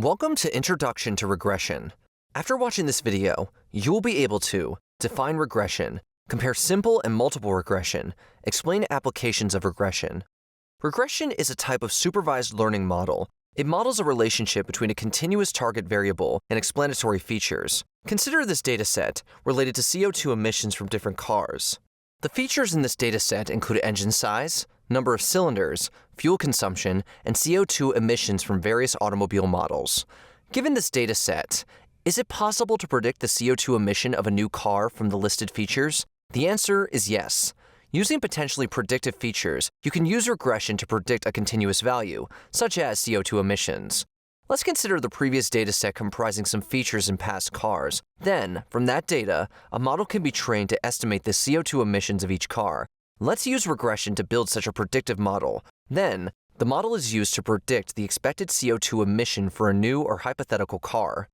Welcome to Introduction to Regression. After watching this video, you will be able to define regression, compare simple and multiple regression, explain applications of regression. Regression is a type of supervised learning model. It models a relationship between a continuous target variable and explanatory features. Consider this dataset related to CO2 emissions from different cars. The features in this dataset include engine size, number of cylinders, fuel consumption, and CO2 emissions from various automobile models. Given this dataset, is it possible to predict the CO2 emission of a new car from the listed features? The answer is yes. Using potentially predictive features, you can use regression to predict a continuous value, such as CO2 emissions. Let's consider the previous dataset comprising some features in past cars. Then, from that data, a model can be trained to estimate the CO2 emissions of each car. Let's use regression to build such a predictive model. Then, the model is used to predict the expected CO2 emission for a new or hypothetical car.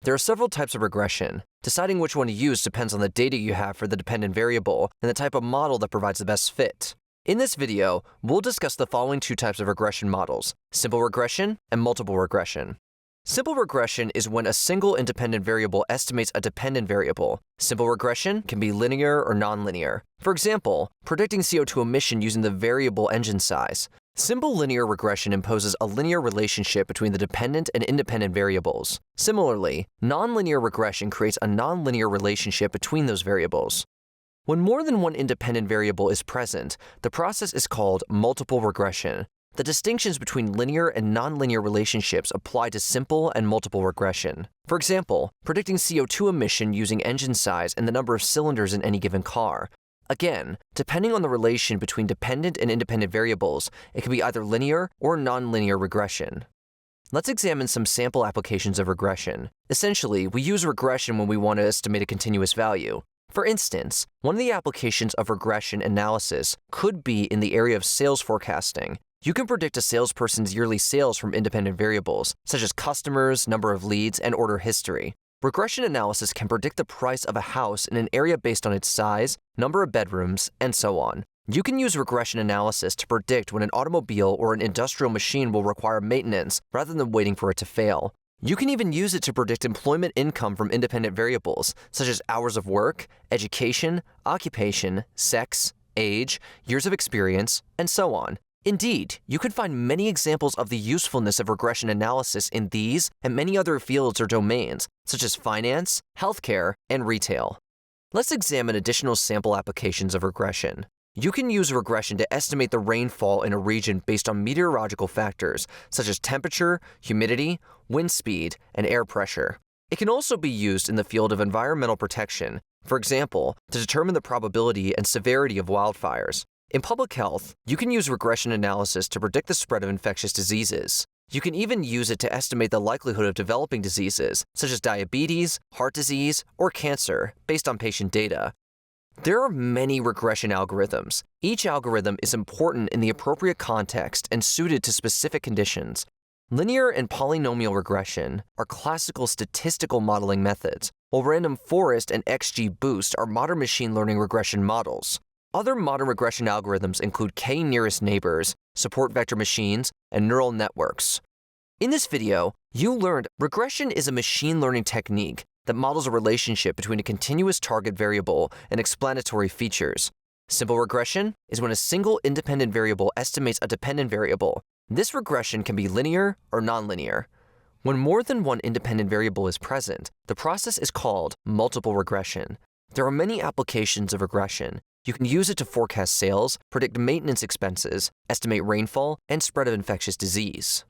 There are several types of regression. Deciding which one to use depends on the data you have for the dependent variable and the type of model that provides the best fit. In this video, we'll discuss the following two types of regression models: simple regression and multiple regression. Simple regression is when a single independent variable estimates a dependent variable. Simple regression can be linear or nonlinear. For example, predicting CO2 emission using the variable engine size. Simple linear regression imposes a linear relationship between the dependent and independent variables. Similarly, nonlinear regression creates a nonlinear relationship between those variables. When more than one independent variable is present, the process is called multiple regression. The distinctions between linear and nonlinear relationships apply to simple and multiple regression. For example, predicting CO2 emission using engine size and the number of cylinders in any given car. Again, depending on the relation between dependent and independent variables, it can be either linear or nonlinear regression. Let's examine some sample applications of regression. Essentially, we use regression when we want to estimate a continuous value. For instance, one of the applications of regression analysis could be in the area of sales forecasting. You can predict a salesperson's yearly sales from independent variables, such as customers, number of leads, and order history. Regression analysis can predict the price of a house in an area based on its size, number of bedrooms, and so on. You can use regression analysis to predict when an automobile or an industrial machine will require maintenance rather than waiting for it to fail. You can even use it to predict employment income from independent variables, such as hours of work, education, occupation, sex, age, years of experience, and so on. Indeed, you can find many examples of the usefulness of regression analysis in these and many other fields or domains, such as finance, healthcare, and retail. Let's examine additional sample applications of regression. You can use regression to estimate the rainfall in a region based on meteorological factors, such as temperature, humidity, wind speed, and air pressure. It can also be used in the field of environmental protection, for example, to determine the probability and severity of wildfires. In public health, you can use regression analysis to predict the spread of infectious diseases. You can even use it to estimate the likelihood of developing diseases, such as diabetes, heart disease, or cancer, based on patient data. There are many regression algorithms. Each algorithm is important in the appropriate context and suited to specific conditions. Linear and polynomial regression are classical statistical modeling methods, while random forest and XGBoost are modern machine learning regression models. Other modern regression algorithms include k-nearest neighbors, support vector machines, and neural networks. In this video, you learned regression is a machine learning technique that models a relationship between a continuous target variable and explanatory features. Simple regression is when a single independent variable estimates a dependent variable. This regression can be linear or nonlinear. When more than one independent variable is present, the process is called multiple regression. There are many applications of regression. You can use it to forecast sales, predict maintenance expenses, estimate rainfall, and spread of infectious disease.